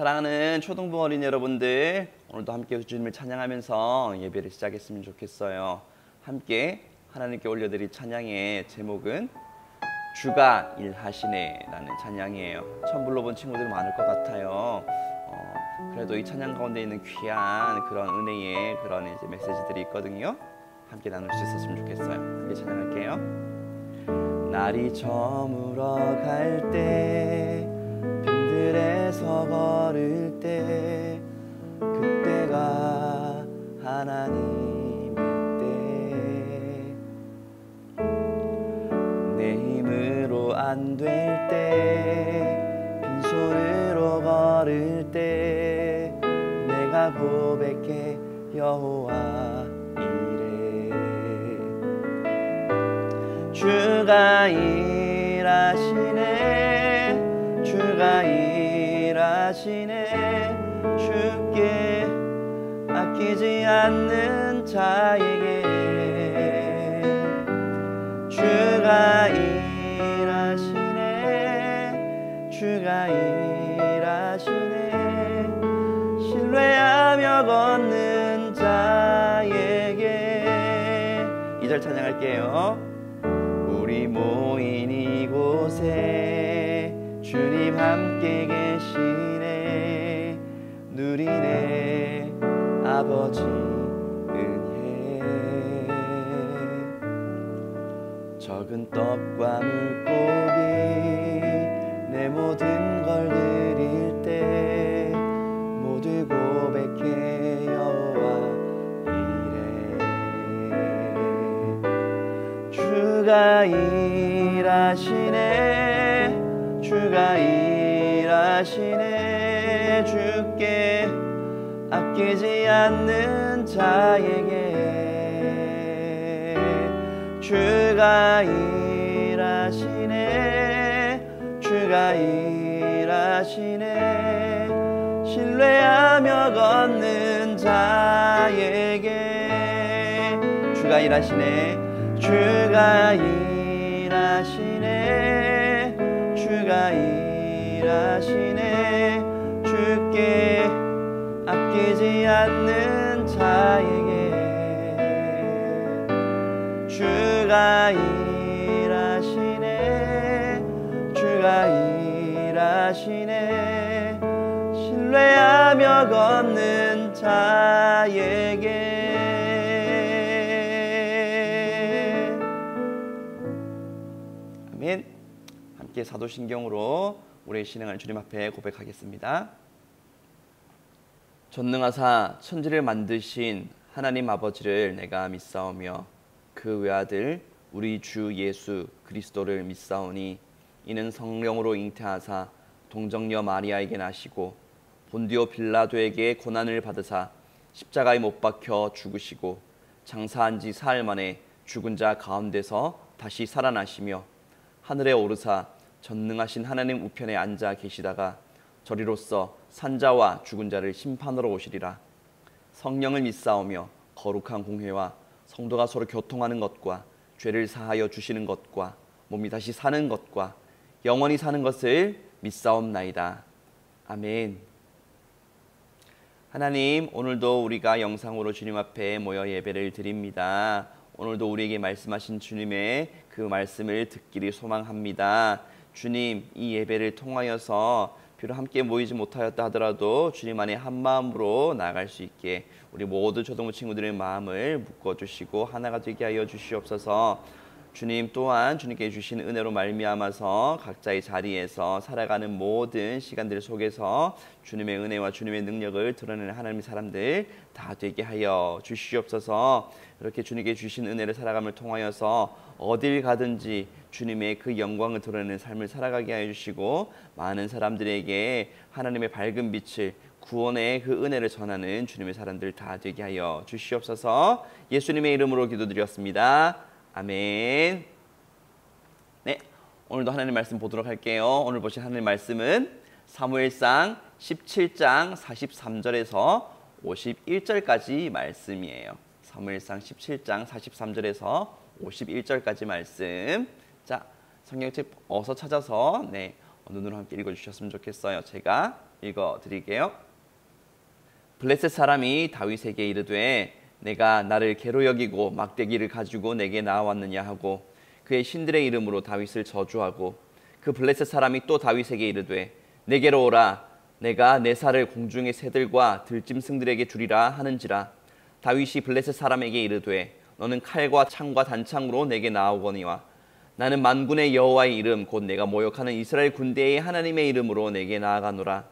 사랑하는 초등부 어린이 여러분들, 오늘도 함께 주님을 찬양하면서 예배를 시작했으면 좋겠어요. 함께 하나님께 올려드릴 찬양의 제목은 주가 일하시네 라는 찬양이에요. 처음 불러본 친구들 많을 것 같아요. 그래도 이 찬양 가운데 있는 귀한 그런 은혜의 그런 이제 메시지들이 있거든요. 함께 나눌 수 있었으면 좋겠어요. 함께 찬양할게요. 날이 저물어 갈 때, 빈들에서 걸을 때, 그때가 하나님의 때. 내 힘으로 안 될 때, 빈손으로 걸을 때, 내가 고백해 여호와 이래. 주가 일하시네, 주가 일하시네. 주께 아끼지 않는 자에게 주가 일하시네, 주가 일하시네. 신뢰하며 걷는 자에게. 2절 찬양할게요. 우리 모인 이곳에 주님 함께 계시네, 누리네 아버지 은혜. 적은 떡과 물고기 내 모든 걸 드릴 때, 모두 고백해 여호와 이래. 주가 일하시네, 주가 일하시네. 주께 아끼지 않는 자에게 주가 일하시네, 주가 일하시네. 신뢰하며 걷는 자에게 주가 일하시네, 주가 일하시네, 주가 일하시네. 주께 아끼지 않는 자에게 주가 일하시네, 주가 일하시네. 신뢰하며 걷는 자에게. 아멘. 함께 사도신경으로 우리의 신앙을 주님 앞에 고백하겠습니다. 전능하사 천지를 만드신 하나님 아버지를 내가 믿사오며 그 외아들 우리 주 예수 그리스도를 믿사오니, 이는 성령으로 잉태하사 동정녀 마리아에게 나시고 본디오 빌라도에게 고난을 받으사 십자가에 못 박혀 죽으시고 장사한 지 사흘 만에 죽은 자 가운데서 다시 살아나시며 하늘에 오르사 전능하신 하나님 우편에 앉아 계시다가 저리로서 산자와 죽은 자를 심판하러 오시리라. 성령을 믿사오며 거룩한 공회와 성도가 서로 교통하는 것과 죄를 사하여 주시는 것과 몸이 다시 사는 것과 영원히 사는 것을 믿사옵나이다. 아멘. 하나님, 오늘도 우리가 영상으로 주님 앞에 모여 예배를 드립니다. 오늘도 우리에게 말씀하신 주님의 그 말씀을 듣기를 소망합니다. 주님, 이 예배를 통하여서 비록 함께 모이지 못하였다 하더라도 주님 안에 한 마음으로 나아갈 수 있게 우리 모두 초등부 친구들의 마음을 묶어주시고 하나가 되게 하여 주시옵소서. 주님 또한 주님께 주신 은혜로 말미암아서 각자의 자리에서 살아가는 모든 시간들 속에서 주님의 은혜와 주님의 능력을 드러내는 하나님의 사람들 다 되게 하여 주시옵소서. 이렇게 주님께 주신 은혜를 살아감을 통하여서 어딜 가든지 주님의 그 영광을 드러내는 삶을 살아가게 하여 주시고, 많은 사람들에게 하나님의 밝은 빛을, 구원의 그 은혜를 전하는 주님의 사람들 다 되게 하여 주시옵소서. 예수님의 이름으로 기도드렸습니다. 아멘. 네, 오늘도 하나님 말씀 보도록 할게요. 오늘 보신 하나님 말씀은 사무엘상 17장 43절에서 51절까지 말씀이에요. 사무엘상 17장 43절에서 51절까지 말씀. 자, 성경책 어서 찾아서 눈으로 함께 읽어주셨으면 좋겠어요. 제가 읽어드릴게요. 블레셋 사람이 다윗에게 이르되 내가 나를 개로 여기고 막대기를 가지고 내게 나왔느냐 하고 그의 신들의 이름으로 다윗을 저주하고 그 블레셋 사람이 또 다윗에게 이르되 내게로 오라 내가 내 살을 공중의 새들과 들짐승들에게 주리라 하는지라. 다윗이 블레셋 사람에게 이르되 너는 칼과 창과 단창으로 내게 나오거니와 나는 만군의 여호와의 이름 곧 내가 모욕하는 이스라엘 군대의 하나님의 이름으로 내게 나아가노라.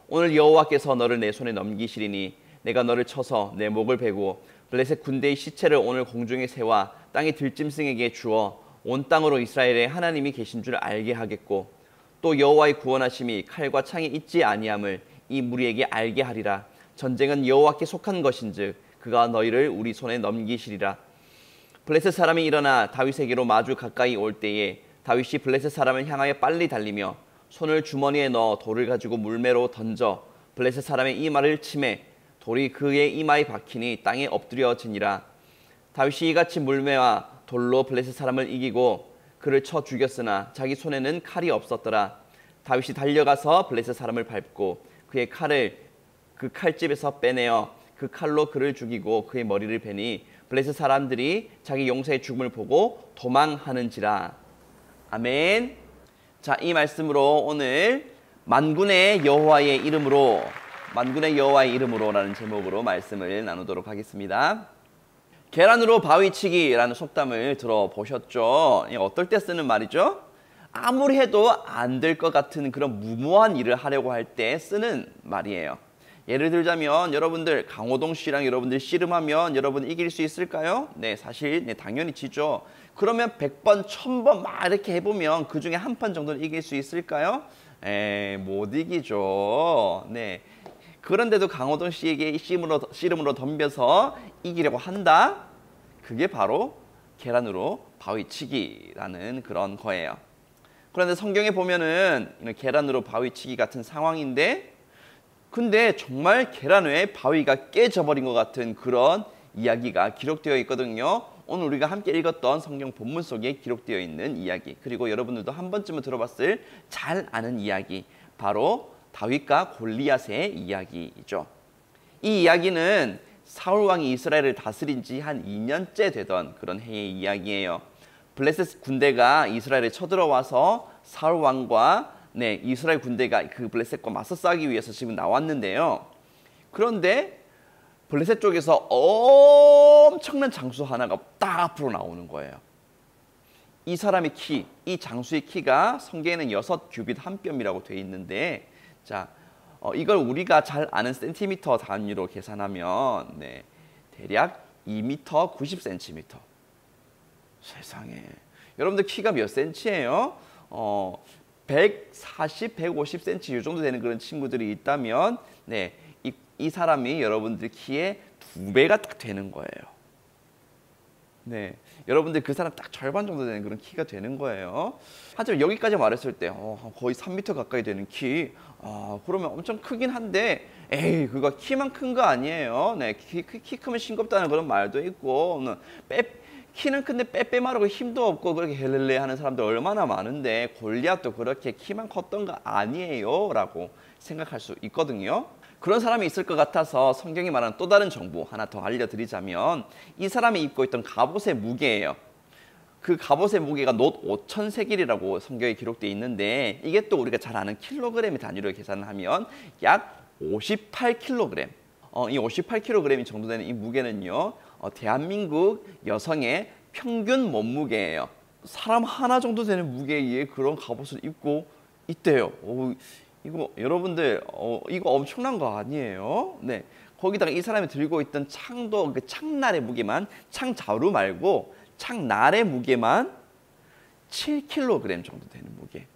오늘 여호와께서 너를 내 손에 넘기시리니 내가 너를 쳐서 내 목을 베고 블레셋 군대의 시체를 오늘 공중의 새와 땅의 들짐승에게 주어 온 땅으로 이스라엘의 하나님이 계신 줄 알게 하겠고 또 여호와의 구원하심이 칼과 창에 있지 아니함을 이 무리에게 알게 하리라. 전쟁은 여호와께 속한 것인즉 그가 너희를 우리 손에 넘기시리라. 블레셋 사람이 일어나 다윗에게로 마주 가까이 올 때에 다윗이 블레셋 사람을 향하여 빨리 달리며 손을 주머니에 넣어 돌을 가지고 물매로 던져 블레셋 사람의 이마를 치매 돌이 그의 이마에 박히니 땅에 엎드려지니라. 다윗이 이같이 물매와 돌로 블레셋 사람을 이기고 그를 쳐 죽였으나 자기 손에는 칼이 없었더라. 다윗이 달려가서 블레셋 사람을 밟고 그의 칼을 그 칼집에서 빼내어 그 칼로 그를 죽이고 그의 머리를 베니 블레셋 사람들이 자기 용사의 죽음을 보고 도망하는지라. 아멘. 자, 이 말씀으로 오늘 만군의 여호와의 이름으로라는 제목으로 말씀을 나누도록 하겠습니다. 계란으로 바위치기라는 속담을 들어보셨죠? 어떨 때 쓰는 말이죠? 아무리 해도 안 될 것 같은 그런 무모한 일을 하려고 할 때 쓰는 말이에요. 예를 들자면 여러분들 강호동 씨랑 여러분들 씨름하면 여러분 이길 수 있을까요? 네, 사실 당연히 지죠. 그러면 100번, 1000번 막 이렇게 해보면 그 중에 한 판 정도는 이길 수 있을까요? 못 이기죠. 네. 그런데도 강호동 씨에게 씨름으로 덤벼서 이기려고 한다? 그게 바로 계란으로 바위치기라는 그런 거예요. 그런데 성경에 보면은 계란으로 바위치기 같은 상황인데 근데 정말 계란 위에 바위가 깨져버린 것 같은 그런 이야기가 기록되어 있거든요. 오늘 우리가 함께 읽었던 성경 본문 속에 기록되어 있는 이야기, 그리고 여러분들도 한 번쯤은 들어봤을 잘 아는 이야기, 바로 다윗과 골리앗의 이야기이죠. 이 이야기는 사울 왕이 이스라엘을 다스린 지 한 2년째 되던 그런 해의 이야기예요. 블레셋 군대가 이스라엘에 쳐들어와서 사울 왕과 이스라엘 군대가 그 블레셋과 맞서 싸우기 위해서 지금 나왔는데요. 그런데 블레셋 쪽에서 엄청난 장수 하나가 딱 앞으로 나오는 거예요. 이 사람의 키, 이 장수의 키가 성경에는 6규빗 한 뼘이라고 되어 있는데, 자, 이걸 우리가 잘 아는 센티미터 단위로 계산하면 대략 2m 90cm. 세상에. 여러분들 키가 몇 cm예요? 140, 150cm 이 정도 되는 그런 친구들이 있다면 이 사람이 여러분들 키의 2배가 딱 되는 거예요. 여러분들 그 사람 딱 절반 정도 되는 그런 키가 되는 거예요. 하지만 여기까지 말했을 때 거의 3m 가까이 되는 키, 그러면 엄청 크긴 한데 에이 그거 키만 큰 거 아니에요. 키 크면 싱겁다는 그런 말도 있고 키는 큰데 빼빼마르고 힘도 없고 그렇게 헬렐레 하는 사람들 얼마나 많은데 골리앗도 그렇게 키만 컸던 거 아니에요 라고 생각할 수 있거든요. 그런 사람이 있을 것 같아서 성경이 말하는 또 다른 정보 하나 더 알려드리자면 이 사람이 입고 있던 갑옷의 무게예요. 그 갑옷의 무게가 놋 5,000세겔이라고 성경에 기록되어 있는데 이게 또 우리가 잘 아는 킬로그램의 단위로 계산하면 약 58kg. 이 58kg이 정도 되는 이 무게는요. 대한민국 여성의 평균 몸무게예요. 사람 하나 정도 되는 무게의 그런 갑옷을 입고 있대요. 이거 여러분들 이거 엄청난 거 아니에요? 거기다가 이 사람이 들고 있던 창도 그 창날의 무게만, 창자루 말고 창날의 무게만 7kg 정도 되는 무게.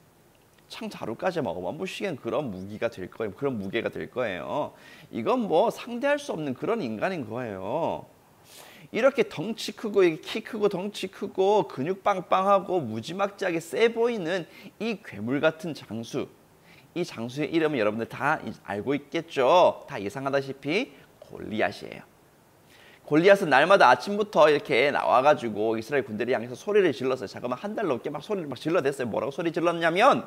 창자루까지 먹으면 무시한 그런 무게가 될 거예요. 그런 무게가 될 거예요. 이건 뭐 상대할 수 없는 그런 인간인 거예요. 이렇게 덩치 크고 키 크고 덩치 크고 근육 빵빵하고 무지막지하게 세 보이는 이 괴물 같은 장수, 이 장수의 이름은 여러분들 다 알고 있겠죠. 다 예상하다시피 골리앗이에요. 골리앗은 날마다 아침부터 이렇게 나와가지고 이스라엘 군대를 향해서 소리를 질렀어요. 잠깐만 한 달 넘게 막 소리를 막 질러댔어요. 뭐라고 소리 질렀냐면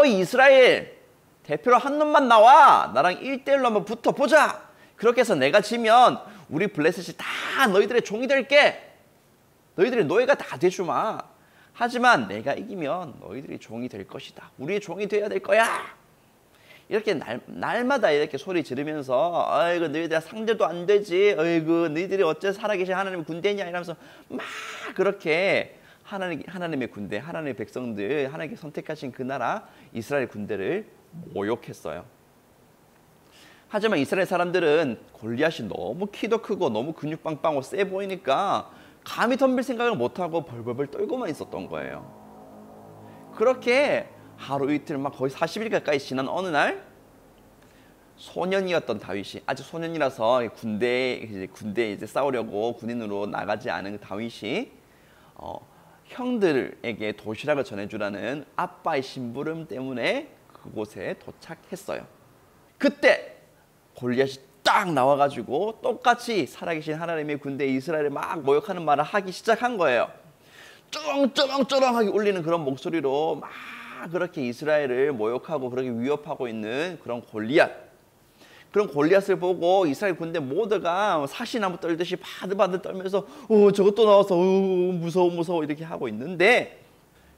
이스라엘 대표로 한 놈만 나와. 나랑 1대1로 한번 붙어보자. 그렇게 해서 내가 지면 우리 블레셋이 다 너희들의 종이 될게. 너희들의 노예가 다 되주마. 하지만 내가 이기면 너희들이 종이 될 것이다. 우리의 종이 돼야 될 거야. 이렇게 날마다 이렇게 소리 지르면서 아이고 너희들 상대도 안 되지. 아이고 너희들이 어째 살아계신 하나님의 군대냐 이러면서 막 그렇게 하나님의 군대, 하나님의 백성들, 하나님께 선택하신 그 나라 이스라엘 군대를 모욕했어요. 하지만 이스라엘 사람들은 골리앗이 너무 키도 크고 너무 근육 빵빵하고 세 보이니까 감히 덤빌 생각을 못하고 벌벌벌 떨고만 있었던 거예요. 그렇게 하루 이틀 막 거의 40일 가까이 지난 어느 날 소년이었던 다윗이, 아직 소년이라서 군대에 이제 싸우려고 군인으로 나가지 않은 다윗이 형들에게 도시락을 전해주라는 아빠의 심부름 때문에 그곳에 도착했어요. 그때 골리앗이 딱 나와가지고 똑같이 살아계신 하나님의 군대 이스라엘을 막 모욕하는 말을 하기 시작한 거예요. 쩌렁쩌렁쩌렁하게 울리는 그런 목소리로 막 그렇게 이스라엘을 모욕하고 그렇게 위협하고 있는 그런 골리앗. 그런 골리앗을 보고 이스라엘 군대 모두가 사시나무 떨듯이 바들바들 떨면서 저것도 나와서 무서워 이렇게 하고 있는데,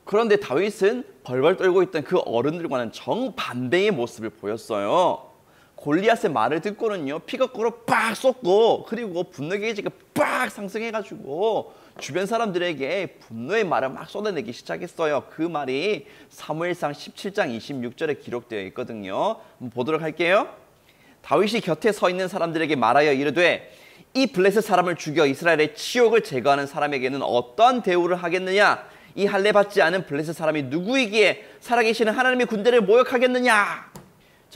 그런데 다윗은 벌벌 떨고 있던 그 어른들과는 정반대의 모습을 보였어요. 골리앗의 말을 듣고는요, 피가 거꾸로 빡 쏟고, 그리고 분노 게이지가 빡 상승해가지고 주변 사람들에게 분노의 말을 막 쏟아내기 시작했어요. 그 말이 사무엘상 17장 26절에 기록되어 있거든요. 한번 보도록 할게요. 다윗이 곁에 서 있는 사람들에게 말하여 이르되 이 블레셋 사람을 죽여 이스라엘의 치욕을 제거하는 사람에게는 어떠한 대우를 하겠느냐? 이 할례 받지 않은 블레셋 사람이 누구이기에 살아계시는 하나님의 군대를 모욕하겠느냐?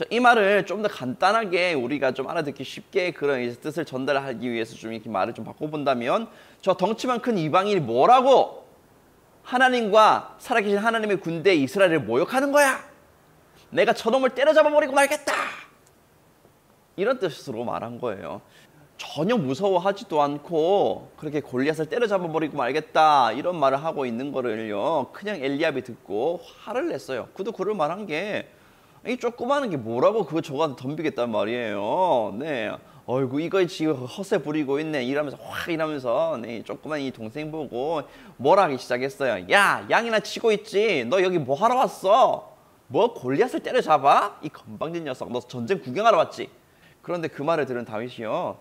이 말을 좀 더 간단하게 우리가 좀 알아듣기 쉽게 그런 뜻을 전달하기 위해서 좀 이렇게 말을 좀 바꿔본다면, 저 덩치만 큰 이방인이 뭐라고 하나님과 살아계신 하나님의 군대 이스라엘을 모욕하는 거야? 내가 저놈을 때려잡아버리고 말겠다. 이런 뜻으로 말한 거예요. 전혀 무서워하지도 않고 그렇게 골리앗을 때려잡아버리고 말겠다 이런 말을 하고 있는 거를요, 그냥 엘리압이 듣고 화를 냈어요. 그도 그럴 만한 게, 이 조그마한 게 뭐라고 그거 저거한테 덤비겠단 말이에요. 네, 어이구 이거 지금 허세 부리고 있네 이러면서 확 이러면서 네, 조그만 이 동생 보고 뭐라 하기 시작했어요. 야, 양이나 치고 있지. 너 여기 뭐 하러 왔어? 뭐 골리앗을 때려잡아? 이 건방진 녀석, 너 전쟁 구경하러 왔지? 그런데 그 말을 들은 다윗이요,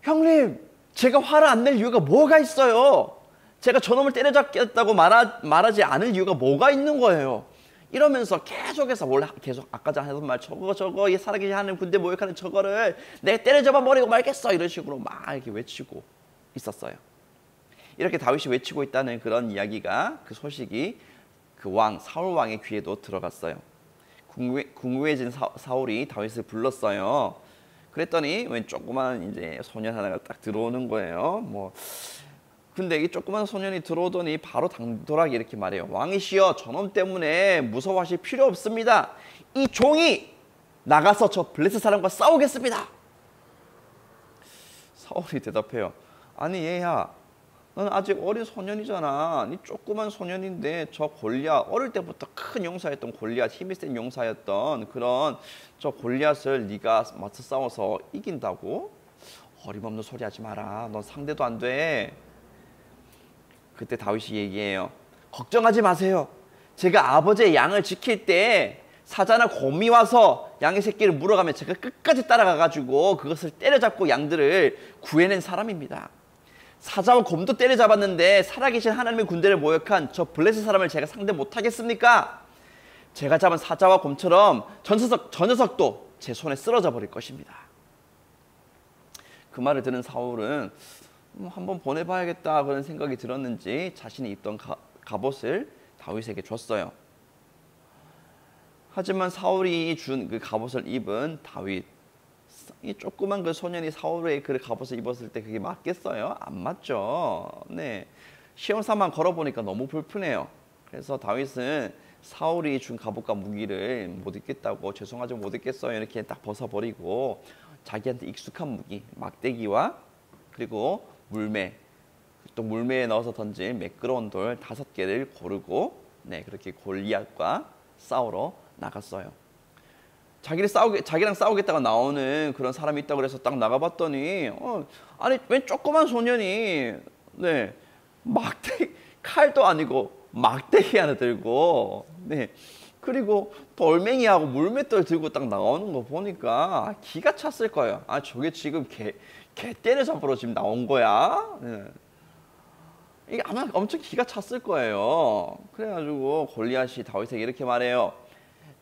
형님, 제가 화를 안 낼 이유가 뭐가 있어요? 제가 저놈을 때려잡겠다고 말하지 않을 이유가 뭐가 있는 거예요? 이러면서 계속해서 계속 아까 전에 하던 말 저거 이 살아계신 하나님 군대 모욕하는 저거를 내가 때려잡아 버리고 말겠어 이런 식으로 막 이렇게 외치고 있었어요. 이렇게 다윗이 외치고 있다는 그런 이야기가, 그 소식이 그 사울 왕의 귀에도 들어갔어요. 궁금해진 사울이 다윗을 불렀어요. 그랬더니 웬 조그만 이제 소년 하나가 딱 들어오는 거예요. 근데 이 조그만 소년이 들어오더니 바로 당돌하게 이렇게 말해요. 왕이시여, 저놈 때문에 무서워하실 필요 없습니다. 이 종이 나가서 저 블레셋 사람과 싸우겠습니다. 사울이 대답해요. 아니 얘야, 넌 아직 어린 소년이잖아. 니 조그만 소년인데 저 골리앗, 어릴 때부터 큰 용사였던 골리앗, 힘이 센 용사였던 그런 저 골리앗을 네가 맞서 싸워서 이긴다고? 어림없는 소리 하지 마라. 넌 상대도 안 돼. 그때 다윗이 얘기해요. 걱정하지 마세요. 제가 아버지의 양을 지킬 때 사자나 곰이 와서 양의 새끼를 물어가면 제가 끝까지 따라가가지고 그것을 때려잡고 양들을 구해낸 사람입니다. 사자와 곰도 때려잡았는데 살아계신 하나님의 군대를 모욕한 저 블레셋 사람을 제가 상대 못하겠습니까? 제가 잡은 사자와 곰처럼 저 녀석도 제 손에 쓰러져 버릴 것입니다. 그 말을 들은 사울은 한번 보내봐야겠다 그런 생각이 들었는지 자신이 입던 갑옷을 다윗에게 줬어요. 하지만 사울이 준 그 갑옷을 입은 다윗, 이 조그만 그 소년이 사울의 그 갑옷을 입었을 때 그게 맞겠어요? 안 맞죠. 네, 시험삼아 걸어보니까 너무 불편해요. 그래서 다윗은 사울이 준 갑옷과 무기를 못 입겠다고, 죄송하지만 못 입겠어요 이렇게 딱 벗어버리고 자기한테 익숙한 무기, 막대기와 그리고 물매, 또 물매에 넣어서 던질 매끄러운 돌 5개를 고르고, 네, 그렇게 골리앗과 싸우러 나갔어요. 자기랑 싸우겠다가 나오는 그런 사람이 있다고 그래서 딱 나가봤더니 아니 웬 조그만 소년이 네 칼도 아니고 막대기 하나 들고 네 그리고 돌멩이하고 물맷돌 들고 딱 나오는 거 보니까 기가 찼을 거예요. 아 저게 지금 개떼를 잡으러 지금 나온 거야? 네. 이게 아마 엄청 기가 찼을 거예요. 그래가지고 골리앗이 다윗에게 이렇게 말해요.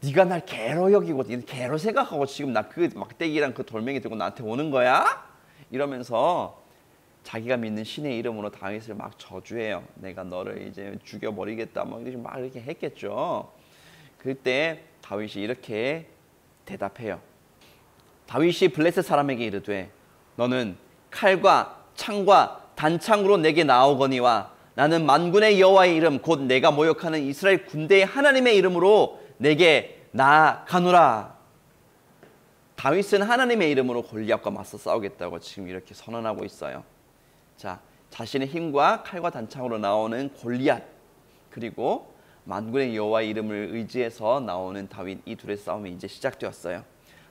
네가 날 개로 여기고 개로 생각하고 지금 나 그 막대기랑 그 돌멩이 들고 나한테 오는 거야? 이러면서 자기가 믿는 신의 이름으로 다윗을 막 저주해요. 내가 너를 이제 죽여버리겠다. 막 이렇게 했겠죠. 그때 다윗이 이렇게 대답해요. 다윗이 블레셋 사람에게 이르되 너는 칼과 창과 단창으로 내게 나오거니와 나는 만군의 여호와의 이름 곧 내가 모욕하는 이스라엘 군대의 하나님의 이름으로 내게 나아가노라. 다윗은 하나님의 이름으로 골리앗과 맞서 싸우겠다고 지금 이렇게 선언하고 있어요. 자, 자신의 힘과 칼과 단창으로 나오는 골리앗 그리고 만군의 여호와의 이름을 의지해서 나오는 다윗, 이 둘의 싸움이 이제 시작되었어요.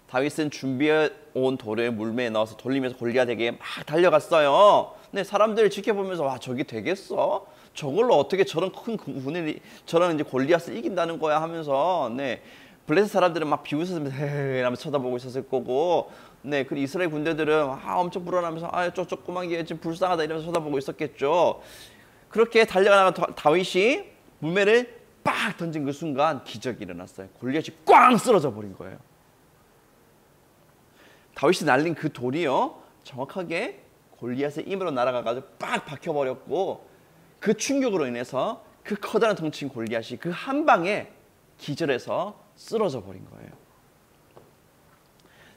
다윗은 준비해 온 돌을 물매에 넣어서 돌리면서 골리앗에게 막 달려갔어요. 근데 사람들 지켜보면서 와 저게 되겠어? 저걸로 어떻게 저런 큰 군인이 저런 이제 골리앗을 이긴다는 거야 하면서 네 블레셋 사람들은 막 비웃으면서 헤헤 쳐다보고 있었을 거고 네 그 이스라엘 군대들은 엄청 불안하면서 저 조그만 게 지금 불쌍하다 이러면서 쳐다보고 있었겠죠. 그렇게 달려가다가 다윗이 물매를 빡 던진 그 순간 기적이 일어났어요. 골리앗이 꽝 쓰러져 버린 거예요. 다윗이 날린 그 돌이요 정확하게 골리앗의 입으로 날아가가지고 빡 박혀버렸고 그 충격으로 인해서 그 커다란 덩치인 골리앗이 그 한 방에 기절해서 쓰러져 버린 거예요.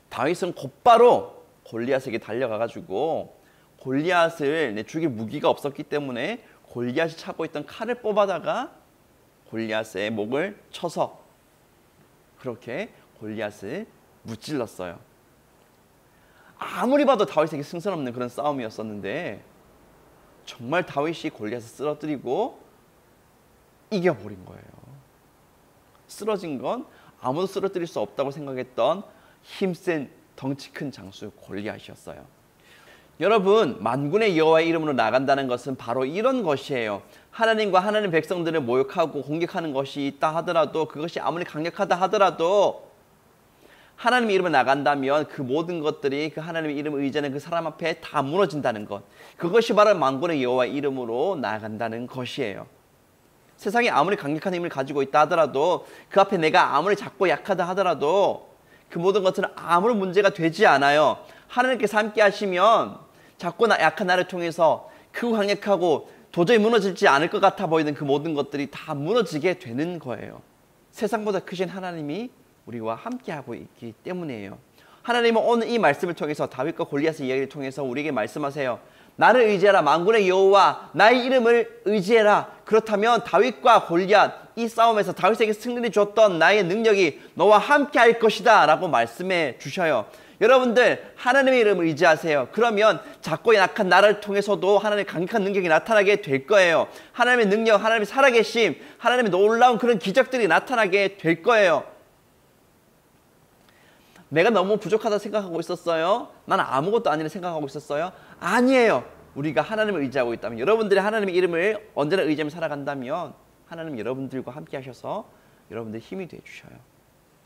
다윗은 곧바로 골리앗에게 달려가가지고 골리앗을 죽일 무기가 없었기 때문에 골리앗이 차고 있던 칼을 뽑아다가 골리앗의 목을 쳐서 그렇게 골리앗을 무찔렀어요. 아무리 봐도 다윗에게 승산 없는 그런 싸움이었었는데 정말 다윗이 골리앗을 쓰러뜨리고 이겨버린 거예요. 쓰러진 건 아무도 쓰러뜨릴 수 없다고 생각했던 힘센 덩치 큰 장수 골리앗이었어요. 여러분, 만군의 여호와의 이름으로 나간다는 것은 바로 이런 것이에요. 하나님과 하나님 백성들을 모욕하고 공격하는 것이 있다 하더라도 그것이 아무리 강력하다 하더라도 하나님의 이름으로 나간다면 그 모든 것들이 그 하나님의 이름을 의지하는 그 사람 앞에 다 무너진다는 것. 그것이 바로 만군의 여호와의 이름으로 나간다는 것이에요. 세상에 아무리 강력한 힘을 가지고 있다 하더라도 그 앞에 내가 아무리 작고 약하다 하더라도 그 모든 것들은 아무런 문제가 되지 않아요. 하나님께서 함께 하시면 작고 약한 나를 통해서 크고 강력하고 도저히 무너지지 않을 것 같아 보이는 그 모든 것들이 다 무너지게 되는 거예요. 세상보다 크신 하나님이 우리와 함께하고 있기 때문이에요. 하나님은 오늘 이 말씀을 통해서 다윗과 골리앗의 이야기를 통해서 우리에게 말씀하세요. 나를 의지하라. 만군의 여호와 나의 이름을 의지해라. 그렇다면 다윗과 골리앗 이 싸움에서 다윗에게 승리를 줬던 나의 능력이 너와 함께 할 것이다 라고 말씀해 주셔요. 여러분들 하나님의 이름을 의지하세요. 그러면 작고 약한 나를 통해서도 하나님의 강력한 능력이 나타나게 될 거예요. 하나님의 능력, 하나님의 살아계심, 하나님의 놀라운 그런 기적들이 나타나게 될 거예요. 내가 너무 부족하다 생각하고 있었어요? 나는 아무것도 아니라 생각하고 있었어요? 아니에요. 우리가 하나님을 의지하고 있다면, 여러분들이 하나님의 이름을 언제나 의지하며 살아간다면 하나님 여러분들과 함께 하셔서 여러분들 힘이 되어주셔요.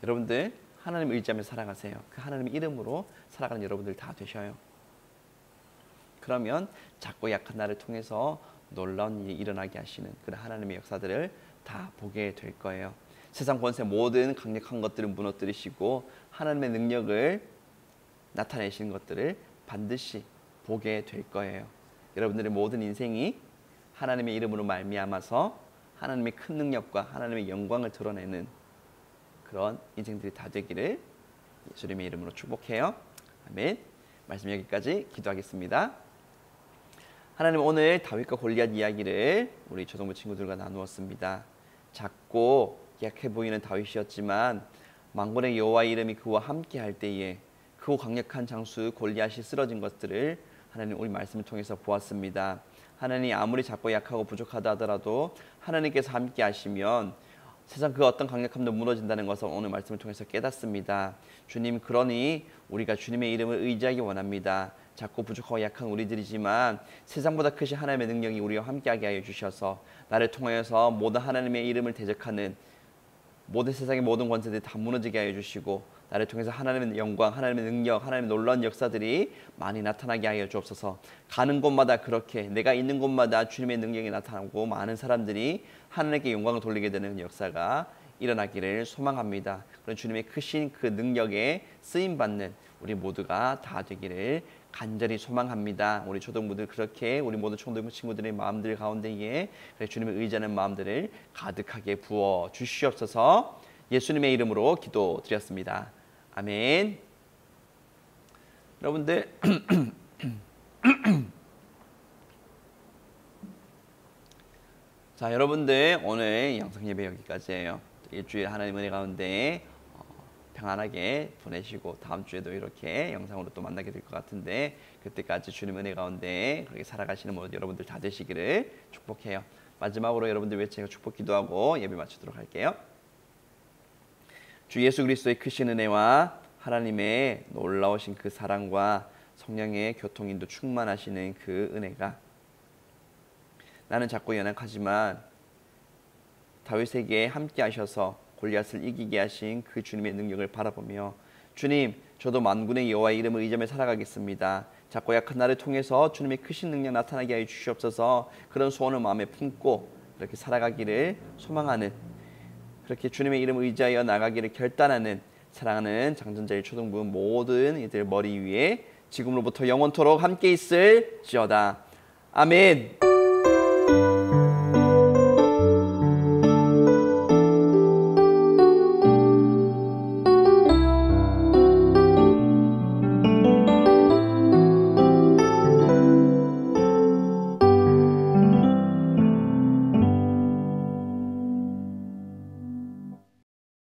여러분들 하나님을 의지하며 살아가세요. 그 하나님의 이름으로 살아가는 여러분들 다 되셔요. 그러면 작고 약한 나를 통해서 놀라운 일이 일어나게 하시는 그런 하나님의 역사들을 다 보게 될 거예요. 세상 권세 모든 강력한 것들을 무너뜨리시고 하나님의 능력을 나타내시는 것들을 반드시 보게 될 거예요. 여러분들의 모든 인생이 하나님의 이름으로 말미암아서 하나님의 큰 능력과 하나님의 영광을 드러내는 그런 인생들이 다 되기를 예수님의 이름으로 축복해요. 아멘. 말씀 여기까지 기도하겠습니다. 하나님, 오늘 다윗과 골리앗 이야기를 우리 초등부 친구들과 나누었습니다. 작고 약해 보이는 다윗이었지만 만군의 여호와의 이름이 그와 함께 할 때에 그 강력한 장수 골리앗이 쓰러진 것들을 하나님 우리 말씀을 통해서 보았습니다. 하나님, 아무리 작고 약하고 부족하다 하더라도 하나님께서 함께 하시면 세상 그 어떤 강력함도 무너진다는 것을 오늘 말씀을 통해서 깨닫습니다. 주님, 그러니 우리가 주님의 이름을 의지하기 원합니다. 작고 부족하고 약한 우리들이지만 세상보다 크신 하나님의 능력이 우리와 함께하게 하여 주셔서 나를 통하여서 모든 하나님의 이름을 대적하는 모든 세상의 모든 권세들이 다 무너지게 하여 주시고 나를 통해서 하나님의 영광, 하나님의 능력, 하나님의 놀라운 역사들이 많이 나타나게 하여 주옵소서. 가는 곳마다 그렇게 내가 있는 곳마다 주님의 능력이 나타나고 많은 사람들이 하나님께 영광을 돌리게 되는 역사가 일어나기를 소망합니다. 그런 주님의 크신 그 능력에 쓰임받는 우리 모두가 다 되기를 간절히 소망합니다. 우리 초등부들 그렇게 우리 모든 초등부 친구들의 마음들 가운데에 주님을 의지하는 마음들을 가득하게 부어 주시옵소서. 예수님의 이름으로 기도드렸습니다. 아멘. 여러분들 자, 여러분들 오늘 영상 예배 여기까지예요. 일주일 하나님 은혜 가운데 평안하게 보내시고 다음 주에도 이렇게 영상으로 또 만나게 될 것 같은데 그때까지 주님 은혜 가운데 그렇게 살아가시는 모든 여러분들 다 되시기를 축복해요. 마지막으로 여러분들 위해 제가 축복 기도하고 예배 마치도록 할게요. 주 예수 그리스도의 크신 은혜와 하나님의 놀라우신 그 사랑과 성령의 교통인도 충만하시는 그 은혜가 나는 작고 연약하지만 다윗에게 함께 하셔서 골리앗을 이기게 하신 그 주님의 능력을 바라보며 주님, 저도 만군의 여호와의 이름을 의지하며 살아가겠습니다. 작고 약한 나를 통해서 주님의 크신 능력 나타나게 하여 주시옵소서. 그런 소원을 마음에 품고 이렇게 살아가기를 소망하는 그렇게 주님의 이름을 의지하여 나가기를 결단하는 사랑하는 장전자의 초등부 모든 이들 머리 위에 지금으로부터 영원토록 함께 있을지어다. 아멘.